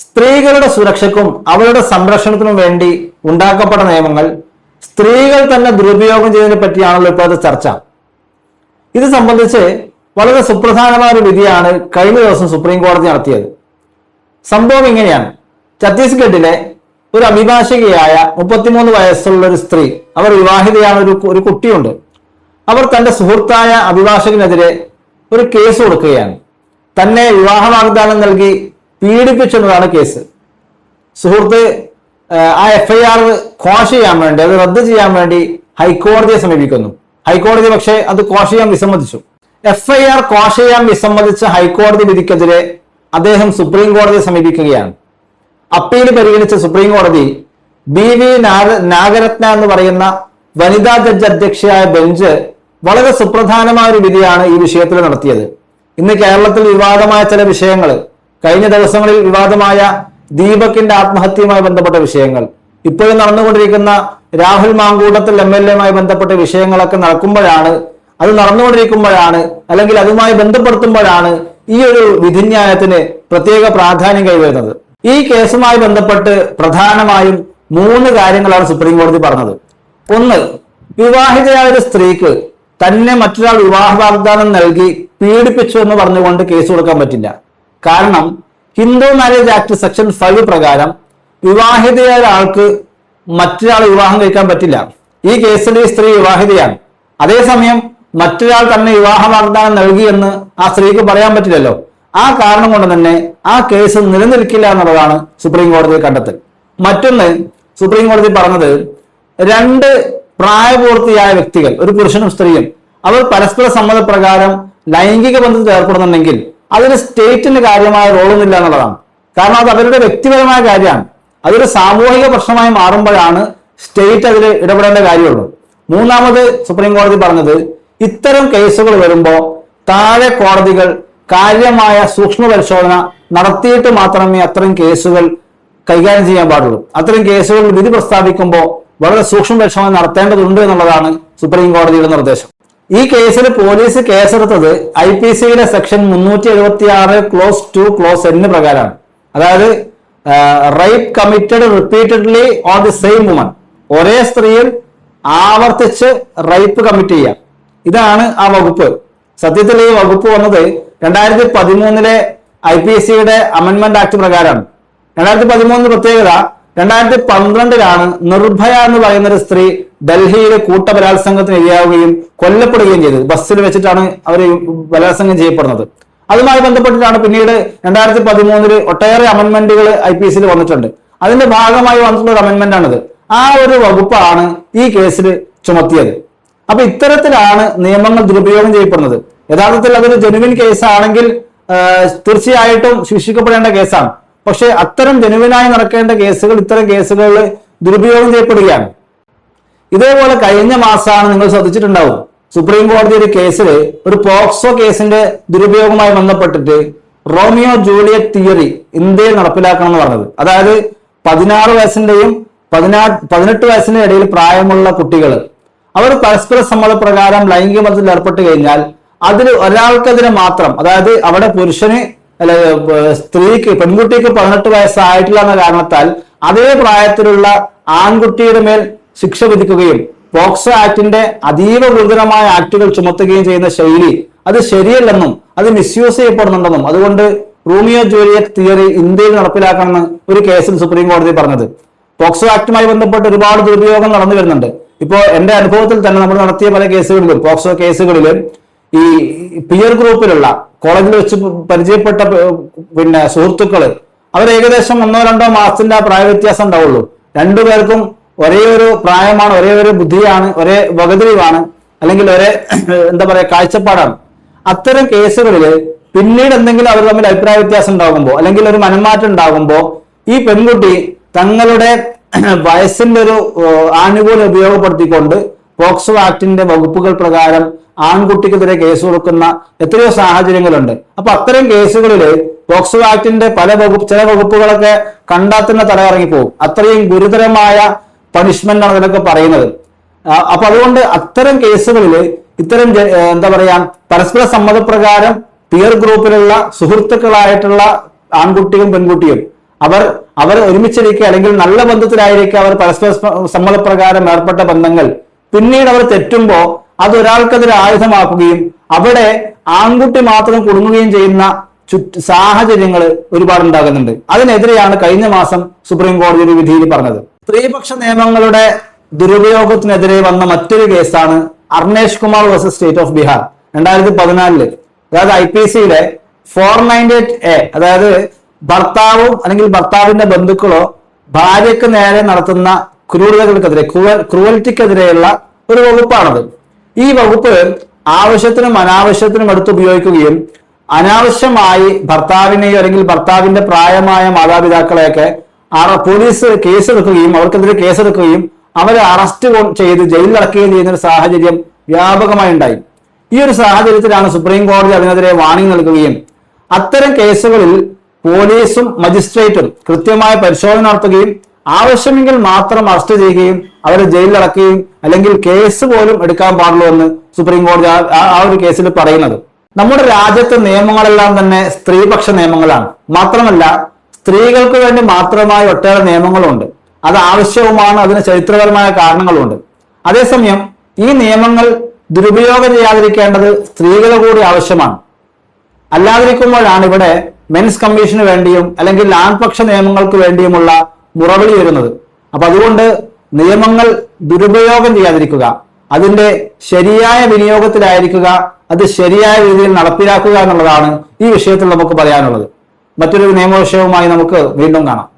സ്ത്രീകളുടെ സുരക്ഷയ്ക്കും അവരുടെ സംരക്ഷണത്തിനും വേണ്ടി ഉണ്ടാക്കപ്പെട്ട നിയമങ്ങൾ സ്ത്രീകൾ തന്നെ ദുരുപയോഗം ചെയ്യുന്നതിനെ പറ്റിയാണല്ലോ ഇപ്പോഴത്തെ ചർച്ച. ഇത് സംബന്ധിച്ച് വളരെ സുപ്രധാനമായ ഒരു വിധിയാണ് കഴിഞ്ഞ ദിവസം സുപ്രീം കോടതി നടത്തിയത്. സംഭവം ഇങ്ങനെയാണ്. ഛത്തീസ്ഗഡിലെ ഒരു അഭിഭാഷകയായ 33 വയസ്സുള്ള ഒരു സ്ത്രീ, അവർ വിവാഹിതയാണ്, ഒരു കുട്ടിയുണ്ട്. അവർ തന്റെ സുഹൃത്തായ അഭിഭാഷകനെതിരെ ഒരു കേസ് കൊടുക്കുകയാണ്. തന്നെ വിവാഹ വാഗ്ദാനം നൽകി പീഡിപ്പിച്ചെന്നതാണ് കേസ്. സുഹൃത്ത് ആ FIR ക്വാഷ് ചെയ്യാൻ വേണ്ടി, അത് റദ്ദ് ചെയ്യാൻ വേണ്ടി ഹൈക്കോടതിയെ സമീപിക്കുന്നു. ഹൈക്കോടതി പക്ഷേ അത് ക്വാഷ് ചെയ്യാൻ വിസമ്മതിച്ചു. FIR ക്വാഷ് ചെയ്യാൻ വിസമ്മതിച്ച ഹൈക്കോടതി വിധിക്കെതിരെ അദ്ദേഹം സുപ്രീം കോടതിയെ സമീപിക്കുകയാണ്. അപ്പീൽ പരിഗണിച്ച സുപ്രീം കോടതി BV നാഗരത്ന എന്ന് പറയുന്ന വനിതാ ജഡ്ജ് അധ്യക്ഷയായ ബെഞ്ച് വളരെ സുപ്രധാനമായ ഒരു വിധിയാണ് ഈ വിഷയത്തിൽ നടത്തിയത്. ഇന്ന് കേരളത്തിൽ വിവാദമായ ചില വിഷയങ്ങൾ, കഴിഞ്ഞ ദിവസങ്ങളിൽ വിവാദമായ ദീപകിന്റെ ആത്മഹത്യയുമായി ബന്ധപ്പെട്ട വിഷയങ്ങൾ, ഇപ്പോഴും നടന്നുകൊണ്ടിരിക്കുന്ന രാഹുൽ മാങ്കൂട്ടത്തിൽ MLA ബന്ധപ്പെട്ട വിഷയങ്ങളൊക്കെ നടന്നുകൊണ്ടിരിക്കുമ്പോഴാണ് അല്ലെങ്കിൽ അതുമായി ബന്ധപ്പെടുത്തുമ്പോഴാണ് ഈ ഒരു വിധിന്യായത്തിന് പ്രത്യേക പ്രാധാന്യം കൈവരുന്നത്. ഈ കേസുമായി ബന്ധപ്പെട്ട് പ്രധാനമായും 3 കാര്യങ്ങളാണ് സുപ്രീം കോടതി പറഞ്ഞത്. ഒന്ന്, വിവാഹിതയായ ഒരു സ്ത്രീക്ക് തന്നെ മറ്റൊരാൾ വിവാഹ വാഗ്ദാനം നൽകി പീഡിപ്പിച്ചു എന്ന് പറഞ്ഞുകൊണ്ട് കേസ് കൊടുക്കാൻ പറ്റില്ല. കാരണം ഹിന്ദു മാരേജ് ആക്ട് സെക്ഷൻ 5 പ്രകാരം വിവാഹിതയായ ഒരാൾക്ക് മറ്റൊരാൾ വിവാഹം കഴിക്കാൻ പറ്റില്ല. ഈ കേസിൽ ഈ സ്ത്രീ വിവാഹിതയാണ്. അതേസമയം മറ്റൊരാൾ തന്നെ വിവാഹ വാഗ്ദാനം നൽകിയെന്ന് ആ സ്ത്രീക്ക് പറയാൻ പറ്റില്ലല്ലോ. ആ കാരണം കൊണ്ട് തന്നെ ആ കേസ് നിലനിൽക്കില്ല എന്നുള്ളതാണ് സുപ്രീം കോടതി കണ്ടെത്തൽ. മറ്റൊന്ന്, സുപ്രീം കോടതി പറഞ്ഞത് 2 പ്രായപൂർത്തിയായ വ്യക്തികൾ, ഒരു പുരുഷനും സ്ത്രീയും, അവർ പരസ്പര സമ്മതപ്രകാരം ലൈംഗിക ബന്ധത്തിൽ ഏർപ്പെടുന്നുണ്ടെങ്കിൽ അതിന് സ്റ്റേറ്റിന് കാര്യമായ റോളൊന്നുമില്ല എന്നുള്ളതാണ്. കാരണം അത് അവരുടെ വ്യക്തിപരമായ കാര്യമാണ്. അതൊരു സാമൂഹിക പ്രശ്നമായി മാറുമ്പോഴാണ് സ്റ്റേറ്റ് അതിൽ ഇടപെടേണ്ട കാര്യമുള്ളൂ. മൂന്നാമത് സുപ്രീം കോടതി പറഞ്ഞത്, ഇത്തരം കേസുകൾ വരുമ്പോൾ താഴെ കോടതികൾ കാര്യമായ സൂക്ഷ്മ പരിശോധന നടത്തിയിട്ട് മാത്രമേ അത്തരം കേസുകൾ കൈകാര്യം ചെയ്യാൻ പാടുള്ളൂ. അത്തരം കേസുകൾ വിധി പ്രസ്താവിക്കുമ്പോൾ വളരെ സൂക്ഷ്മ പരിശോധന നടത്തേണ്ടതുണ്ട് എന്നുള്ളതാണ് സുപ്രീം കോടതിയുടെ നിർദ്ദേശം. ഈ കേസിൽ പോലീസ് കേസെടുത്തത് IPC section 376 close 2 close N പ്രകാരമാണ്. അതായത് rape committed repeatedly on the same woman, ഒരേ സ്ത്രീയിൽ ആവർത്തിച്ച് റേപ്പ് കമ്മിറ്റ് ചെയ്യാം. ഇതാണ് ആ വകുപ്പ്. സത്യത്തിൽ ഈ വകുപ്പ് വന്നത് 2013 IPC അമെന്റ്മെന്റ് ആക്ട് പ്രകാരമാണ്. 2013 പ്രത്യേകത, 2012 നിർഭയ എന്ന് പറയുന്ന ഒരു സ്ത്രീ ഡൽഹിയിൽ കൂട്ടബലാത്സംഗത്തിന് ഇരയാവുകയും കൊല്ലപ്പെടുകയും ചെയ്തത്. ബസ്സിൽ വെച്ചിട്ടാണ് അവർ ബലാത്സംഗം ചെയ്യപ്പെടുന്നത്. അതുമായി ബന്ധപ്പെട്ടിട്ടാണ് പിന്നീട് 2013 ഒട്ടേറെ അമെന്റ്മെന്റുകൾ IPC വന്നിട്ടുണ്ട്. അതിന്റെ ഭാഗമായി വന്നിട്ടുള്ള ഒരു അമെന്റ്മെന്റ് ആണിത്. ആ ഒരു വകുപ്പാണ് ഈ കേസിൽ ചുമത്തിയത്. അപ്പൊ ഇത്തരത്തിലാണ് നിയമങ്ങൾ ദുരുപയോഗം ചെയ്യപ്പെടുന്നത്. യഥാർത്ഥത്തിൽ അതൊരു ജെനുവിൻ കേസാണെങ്കിൽ തീർച്ചയായിട്ടും ശിക്ഷിക്കപ്പെടേണ്ട കേസാണ്. പക്ഷെ അത്തരം ജെനുവിനായി നടക്കേണ്ട കേസുകൾ ഇത്തരം കേസുകളിൽ ദുരുപയോഗം ചെയ്യപ്പെടുകയാണ്. ഇതേപോലെ കഴിഞ്ഞ മാസമാണ്, നിങ്ങൾ ശ്രദ്ധിച്ചിട്ടുണ്ടാവും, സുപ്രീം കോടതി ഒരു കേസിൽ, ഒരു പോക്സോ കേസിന്റെ ദുരുപയോഗവുമായി ബന്ധപ്പെട്ടിട്ട് റോമിയോ ജൂലിയറ്റ് തിയറി ഇന്ത്യയിൽ നടപ്പിലാക്കണം എന്ന് പറഞ്ഞത്. അതായത് 16 വയസ്സിന്റെയും 18 വയസ്സിന്റെ ഇടയിൽ പ്രായമുള്ള കുട്ടികൾ അവർ പരസ്പര സമ്മതപ്രകാരം ലൈംഗിക ബന്ധത്തിൽ ഏർപ്പെട്ട് കഴിഞ്ഞാൽ അതിൽ ഒരാൾക്കെതിരെ മാത്രം, അതായത് അവിടെ പുരുഷന് അല്ല സ്ത്രീക്ക്, പെൺകുട്ടിക്ക് 18 വയസ്സായിട്ടില്ല എന്ന കാരണത്താൽ അതേ പ്രായത്തിലുള്ള ആൺകുട്ടിയുടെ മേൽ ശിക്ഷ വിധിക്കുകയും പോക്സോ ആക്ടിന്റെ അതീവ ഗുരുതരമായ ആക്ടുകൾ ചുമത്തുകയും ചെയ്യുന്ന ശൈലി അത് ശരിയല്ലെന്നും അത് മിസ്യൂസ് ചെയ്യപ്പെടുന്നുണ്ടെന്നും അതുകൊണ്ട് റോമിയോ ജൂലിയറ്റ് തിയറി ഇന്ത്യയിൽ നടപ്പിലാക്കണമെന്ന് ഒരു കേസിൽ സുപ്രീം കോടതി പറഞ്ഞത്. പോക്സോ ആക്ടുമായി ബന്ധപ്പെട്ട് ഒരുപാട് ദുരുപയോഗം നടന്നു വരുന്നുണ്ട്. ഇപ്പോ എന്റെ അനുഭവത്തിൽ തന്നെ നമ്മൾ നടത്തിയ പല കേസുകളിലും, പോക്സോ കേസുകളിലും, ഈ പിയർ ഗ്രൂപ്പിലുള്ള കോളേജിൽ വെച്ച് പരിചയപ്പെട്ട സുഹൃത്തുക്കള് അവർ ഏകദേശം 1-2 മാസത്തിന്റെ പ്രായ വ്യത്യാസം ഉണ്ടാവുള്ളൂ. രണ്ടുപേർക്കും ഒരേ ഒരു പ്രായമാണ്, ഒരേ ഒരു ബുദ്ധിയാണ്, ഒരേ വകതിരിവാണ്, അല്ലെങ്കിൽ ഒരേ കാഴ്ചപ്പാടാണ്. അത്തരം കേസുകളിൽ പിന്നീട് എന്തെങ്കിലും അവർ തമ്മിൽ അഭിപ്രായ വ്യത്യാസം ഉണ്ടാകുമ്പോൾ അല്ലെങ്കിൽ ഒരു മനംമാറ്റം ഉണ്ടാകുമ്പോൾ ഈ പെൺകുട്ടി തങ്ങളുടെ വയസ്സിന്റെ ഒരു ആനുകൂല്യം ഉപയോഗപ്പെടുത്തിക്കൊണ്ട് പോക്സോ ആക്ടിന്റെ വകുപ്പുകൾ പ്രകാരം ആൺകുട്ടിക്കെതിരെ കേസ് കൊടുക്കുന്ന എത്രയോ സാഹചര്യങ്ങളുണ്ട്. അപ്പൊ അത്തരം കേസുകളിൽ പോക്സോ ആക്ടിന്റെ ചില വകുപ്പുകളൊക്കെ കണ്ടാൽ തന്നെ തലകറങ്ങിപ്പോകും. അത്രയും ഗുരുതരമായ പണിഷ്മെന്റ് ആണ് ഇതിലൊക്കെ പറയുന്നത്. അപ്പൊ അതുകൊണ്ട് അത്തരം കേസുകളിൽ ഇത്തരം പരസ്പര സമ്മതപ്രകാരം പിയർ ഗ്രൂപ്പിലുള്ള സുഹൃത്തുക്കളായിട്ടുള്ള ആൺകുട്ടിയും പെൺകുട്ടിയും അവർ ഒരുമിച്ചിരിക്കുക അല്ലെങ്കിൽ നല്ല ബന്ധത്തിലായിരിക്കുക, അവർ പരസ്പര സമ്മതപ്രകാരം ഏർപ്പെട്ട ബന്ധങ്ങൾ പിന്നീട് അവർ തെറ്റുമ്പോൾ അത് ഒരാൾക്കെതിരെ ആയുധമാക്കുകയും അവിടെ ആൺകുട്ടി മാത്രം കുടുങ്ങുകയും ചെയ്യുന്ന സാഹചര്യങ്ങൾ ഒരുപാട് ഉണ്ടാകുന്നുണ്ട്. അതിനെതിരെയാണ് കഴിഞ്ഞ മാസം സുപ്രീം കോടതി ഒരു വിധിയിൽ പറഞ്ഞത്. സ്ത്രീപക്ഷ നിയമങ്ങളുടെ ദുരുപയോഗത്തിനെതിരെ വന്ന മറ്റൊരു കേസാണ് Arnesh Kumar versus state of Bihar 2014. അതായത് IPCയുടെ 498A, അതായത് ഭർത്താവും അല്ലെങ്കിൽ ഭർത്താവിന്റെ ബന്ധുക്കളോ ഭാര്യയ്ക്ക് നേരെ നടത്തുന്ന ക്രൂരതകൾക്കെതിരെ ക്രൂവൽറ്റിക്കെതിരെയുള്ള ഒരു വകുപ്പാണത്. ഈ വകുപ്പ് ആവശ്യത്തിനും അനാവശ്യത്തിനും എടുത്ത് ഉപയോഗിക്കുകയും അനാവശ്യമായി ഭർത്താവിനെയോ അല്ലെങ്കിൽ ഭർത്താവിന്റെ പ്രായമായ മാതാപിതാക്കളെയൊക്കെ പോലീസ് കേസെടുക്കുകയും അവർക്കെതിരെ കേസെടുക്കുകയും അവരെ അറസ്റ്റ് ചെയ്ത് ജയിലിലടക്കുകയും ചെയ്യുന്ന ഒരു സാഹചര്യം വ്യാപകമായി ഉണ്ടായി. ഈ ഒരു സാഹചര്യത്തിലാണ് സുപ്രീം കോടതി അതിനെതിരെ വാണിംഗ് നൽകുകയും അത്തരം കേസുകളിൽ പോലീസും മജിസ്ട്രേറ്റും കൃത്യമായ പരിശോധന നടത്തുകയും ആവശ്യമെങ്കിൽ മാത്രം അറസ്റ്റ് ചെയ്യുകയും അവരെ ജയിലിലടക്കുകയും അല്ലെങ്കിൽ കേസ് പോലും എടുക്കാൻ പാടുള്ളൂ എന്ന് സുപ്രീം കോടതി ആ ഒരു കേസിൽ പറയുന്നത്. നമ്മുടെ രാജ്യത്തെ നിയമങ്ങളെല്ലാം തന്നെ സ്ത്രീപക്ഷ നിയമങ്ങളാണ്. മാത്രമല്ല സ്ത്രീകൾക്ക് വേണ്ടി മാത്രമായി ഒട്ടേറെ നിയമങ്ങളുണ്ട്. അത് ആവശ്യവുമാണ്, അതിന് ചരിത്രപരമായ കാരണങ്ങളുണ്ട്. അതേസമയം ഈ നിയമങ്ങൾ ദുരുപയോഗം ചെയ്യാതിരിക്കേണ്ടത് സ്ത്രീകളെ കൂടി ആവശ്യമാണ്. അല്ലാതിരിക്കുമ്പോഴാണ് ഇവിടെ മെൻസ് കമ്മീഷന് വേണ്ടിയും അല്ലെങ്കിൽ ആൺപക്ഷ നിയമങ്ങൾക്ക് വേണ്ടിയുമുള്ള മുറവിളി വരുന്നത്. അപ്പൊ അതുകൊണ്ട് നിയമങ്ങൾ ദുരുപയോഗം ചെയ്യാതിരിക്കുക, അതിന്റെ ശരിയായ വിനിയോഗത്തിലായിരിക്കുക, അത് ശരിയായ രീതിയിൽ നടപ്പിലാക്കുക എന്നുള്ളതാണ് ഈ വിഷയത്തിൽ നമുക്ക് പറയാനുള്ളത്. മറ്റൊരു നിയമവിഷയവുമായി നമുക്ക് വീണ്ടും കാണാം.